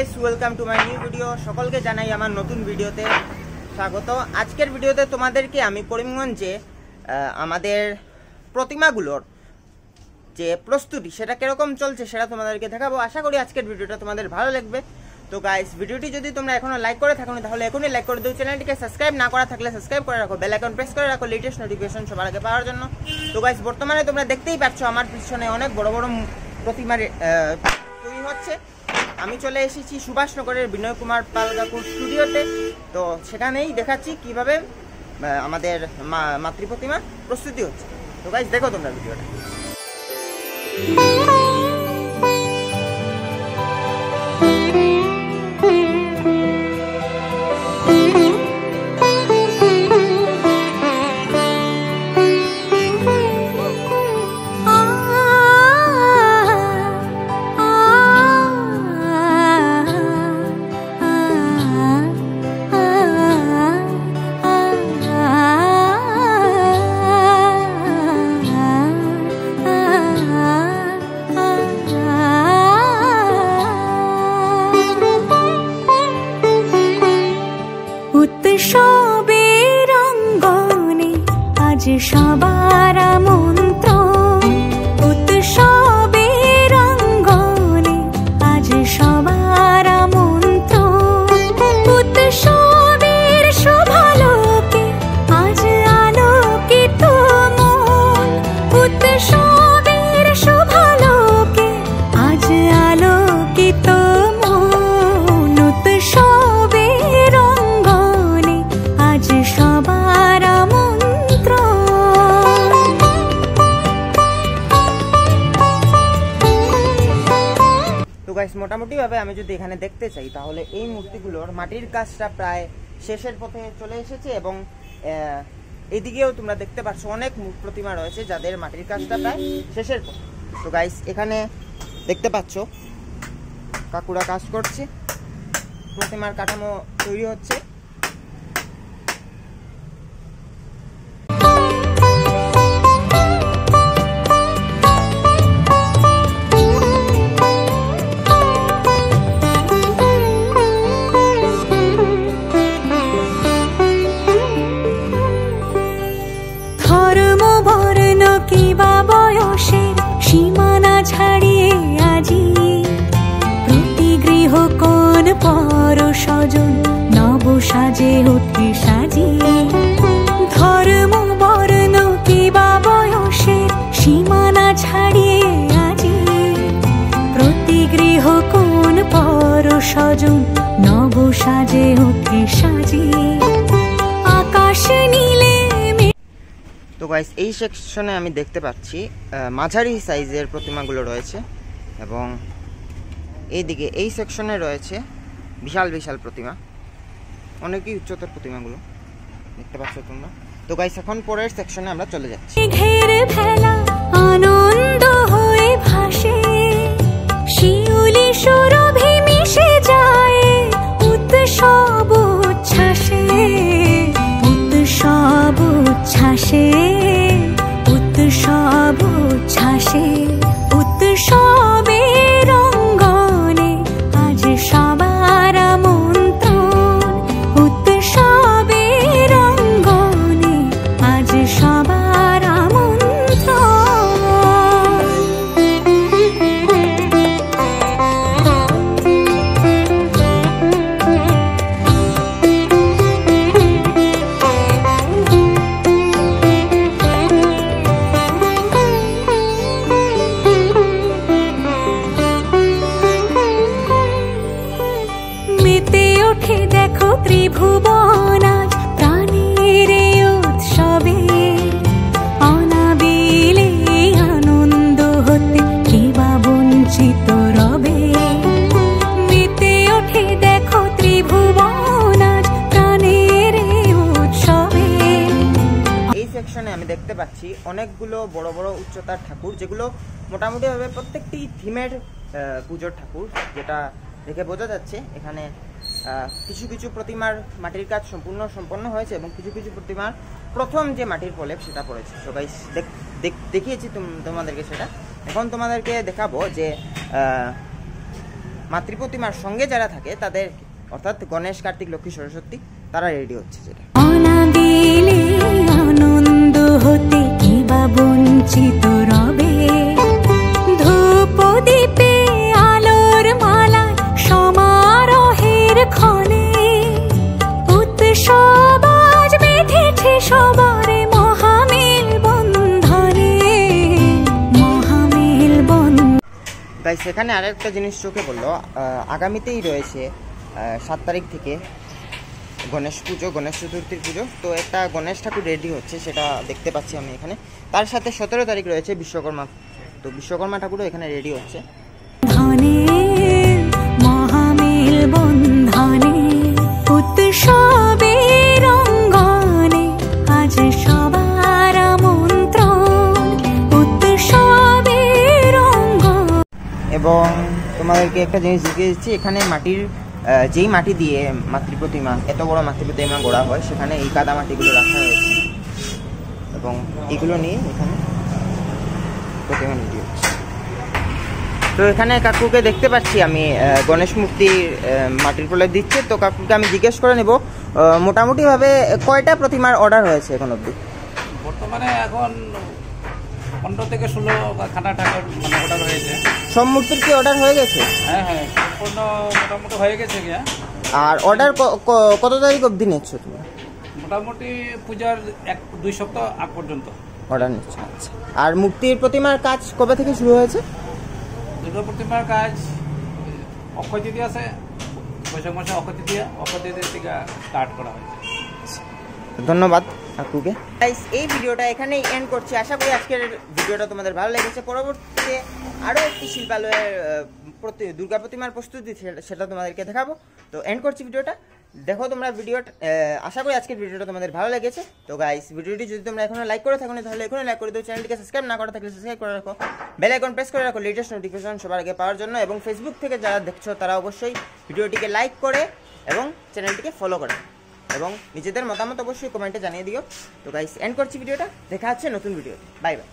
Guys, welcome to my new video. সকলকে জানাই আমার নতুন ভিডিওতে স্বাগত। আজকের ভিডিওতে তোমাদেরকে আমি করিমগঞ্জে আমাদের প্রতিমাগুলোর যে প্রস্তুতি সেটা কিরকম চলছে সেটা তোমাদেরকে দেখাবো। আশা করি আজকের ভিডিওটা তোমাদের ভালো লাগবে। তো গাইস, ভিডিওটি যদি তোমরা এখনো লাইক করে থাকো তাহলে এখনই লাইক করে দিও। চ্যানেলটিকে সাবস্ক্রাইব না করা থাকলে সাবস্ক্রাইব করে রাখো, বেল আইকন প্রেস করে রাখো লেটেস্ট নোটিফিকেশন সবার আগে পাওয়ার জন্য। তো গাইস, বর্তমানে তোমরা দেখতেই পাচ্ছ আমার পিছনে অনেক বড় বড় প্রতিমা তৈরি হচ্ছে। আমি চলে এসেছি সুভাষনগরের বিনয় কুমার পাল কাকুর স্টুডিওতে। তো সেখানেই দেখাচ্ছি কিভাবে আমাদের মাতৃ প্রতিমা প্রস্তুতি হচ্ছে। তো গাইস, দেখো তোমরা ভিডিওটা। উৎসবের অঙ্গনে আজ সবার আমন্ত্রণ, উৎসবের অঙ্গনে আজ সবার আমন্ত্রণ, উৎসবের শোভালোকে আজ আলোকিত মন, উৎসবের শোভালোকে আজ আলোকিত মন, উৎসবের আজ সবার আমন্ত্রণ। তো গাইস, মোটামুটি ভাবে আমি যদি এখানে দেখতে চাই তাহলে এই মূর্তিগুলোর মাটির কাজটা প্রায় শেষের পথে চলে এসেছে এবং এদিকেও তোমরা দেখতে পাচ্ছ অনেক প্রতিমা রয়েছে যাদের মাটির কাজটা প্রায় শেষের পথে। তো গাইস, এখানে দেখতে পাচ্ছ কাকুরা কাজ করছে, প্রতিমার কাঠামো তৈরি হচ্ছে। সীমানা ছাড়িয়ে আজি প্রতি গৃহ কোন পর স্বজন নব সাজে ওঠে সাজিয়ে, ধর্ম বর্ণ কিবা বয়সের সীমানা ছাড়িয়ে আজি প্রতি গৃহ কোন পর স্বজন নব সাজে ওঠে সাজিয়ে, আকাশ নীলে। তো গাইস, এই সেকশনে আমি দেখতে পাচ্ছি মাঝারি সাইজের প্রতিমাগুলো রয়েছে এবং এইদিকে এই সেকশনে রয়েছে বিশাল বিশাল প্রতিমা, অনেকই উচ্চতর প্রতিমাগুলো দেখতে পাচ্ছ তোমরা। তো গাইস, এখন পরের সেকশনে আমরা চলে যাচ্ছি। আনন্দ হয়ে ভাসে শিউলি সুরভি মিশে যায় উৎসব উচ্ছ্বাসে, উৎসব উচ্ছ্বাসে, উৎসব উচ্ছ্বাসে, উৎসবের অঙ্গনে আজ সবার আমন্ত্রণ, উৎসবের অঙ্গনে আজ সবার আমন্ত্রণ। দেখো ত্রিভুবন আজ প্রাণের উৎসবে, অনাবিলে আনন্দ হতে কেবা বঞ্চিত রবে, মেতে ওঠে দেখো ত্রিভুবন আজ প্রাণের উৎসবে। এই সেকশনে আমি দেখতে পাচ্ছি অনেকগুলো বড় বড় উচ্চতার ঠাকুর, যেগুলো মোটামুটি ভাবে প্রত্যেকটি থিমের পুজোর ঠাকুর, যেটা দেখে বোঝা যাচ্ছে এখানে কিছু কিছু প্রতিমার মাটির কাজ সম্পন্ন হয়েছে এবং কিছু কিছু প্রতিমার প্রথম যে মাটির প্রলেপ সেটা পড়েছে। সো গাইস, দেখিয়েছি তোমাদেরকে সেটা। এখন তোমাদেরকে দেখাবো যে মাতৃ প্রতিমার সঙ্গে যারা থাকে তাদের, অর্থাৎ গণেশ, কার্তিক, লক্ষ্মী, সরস্বতী, তারা রেডি হচ্ছে। যেটা অনাবিলে আনন্দ হতে কি বা বঞ্চিত রবে, ধূপ দীপে আলোর মালা সমারোহের ক্ষণে, উৎসব আজ বেঁধেছে সবারে মহামেল বন্ধনে, মহামেল বন্ধন। তাই সেখানে আরেকটা জিনিস চোখে পড়লো, আগামীতেই রয়েছে 7 তারিখ থেকে গণেশ পুজো, গণেশ চতুর্থীর পুজো। তো একটা গণেশ ঠাকুর রেডি হচ্ছে, সেটা দেখতে পাচ্ছি আমি এখানে। তার সাথে 17 তারিখ রয়েছে বিশ্বকর্মা, তো বিশ্বকর্মা ঠাকুরও এখানে রেডি হচ্ছে। ধনে মহামেল বন্ধনে, উৎসবের অঙ্গনে আজ সবার আমন্ত্রণ, উৎসবের অঙ্গন। এবং তোমাদেরকে একটা জিনিস দেখিয়ে দিচ্ছি, এখানে মাটির যেই মাটি দিয়ে মাতৃ প্রতিমা, এত বড় মাতৃ প্রতিমা গড়া হয়, সেখানে এই কাদা মাটিগুলো রাখা হয়েছে এবং এগুলো নিয়ে এখানে প্রতিমা রেডি হচ্ছে। তো এখানে কাকুকে দেখতে পাচ্ছি আমি, গণেশ মূর্তির মাটির প্রলেপ দিচ্ছে। তো কাকুকে আমি জিজ্ঞেস করে নেব, মোটামুটিভাবে কয়টা প্রতিমার অর্ডার হয়েছে এখন অবধি? বর্তমানে এখন 15 থেকে 16 খানা ঠাকুর মানে অর্ডার হয়েছে। সব মূর্তির কি অর্ডার হয়ে গেছে? হ্যাঁ হ্যাঁ, সম্পূর্ণ মোটামুটি হয়ে গেছে গিয়া। আর অর্ডার কত তারিখ অবধি নিচ্ছ তুমি? মোটামুটি পূজার 1-2 সপ্তাহ আগ পর্যন্ত অর্ডার নিচ্ছ। আচ্ছা, আর মূর্তির প্রতিমার কাজ কবে থেকে শুরু হয়েছে? দুর্গা প্রতিমার কাজ অক্ষয় তৃতীয়া আছে, বৈশাখ মাসে অক্ষয় তৃতীয়া থেকে স্টার্ট করা হয়েছে। ধন্যবাদ কাকুকে। গাইস, এই ভিডিওটা এখানেই এন্ড করছি। আশা করি আজকের ভিডিওটা তোমাদের ভালো লেগেছে। পরবর্তীতে আরও একটি শিল্পালয়ের দুর্গা প্রতিমার প্রস্তুতি, সেটা তোমাদেরকে দেখাবো। তো এন্ড করছি ভিডিওটা। দেখো তোমরা ভিডিওটা, আশা করি আজকের ভিডিওটা তোমাদের ভালো লেগেছে। তো গাইস, ভিডিওটি যদি তোমরা এখনো লাইক করে থাকো না, তাহলে এখনই লাইক করে দিও। চ্যানেলটিকে সাবস্ক্রাইব না করে থাকলে সাবস্ক্রাইব করে রাখো, বেল আইকন প্রেস করে রাখো লেটেস্ট নোটিফিকেশন সবার আগে পাওয়ার জন্য। এবং ফেসবুক থেকে যারা দেখছো তারা অবশ্যই ভিডিওটিকে লাইক করে এবং চ্যানেলটিকে ফলো করে এবং নিজেদের মতামত অবশ্যই কমেন্টে জানিয়ে দিও। তো গাইস, এন্ড করছি ভিডিওটা। দেখা হচ্ছে নতুন ভিডিওতে। Bye bye.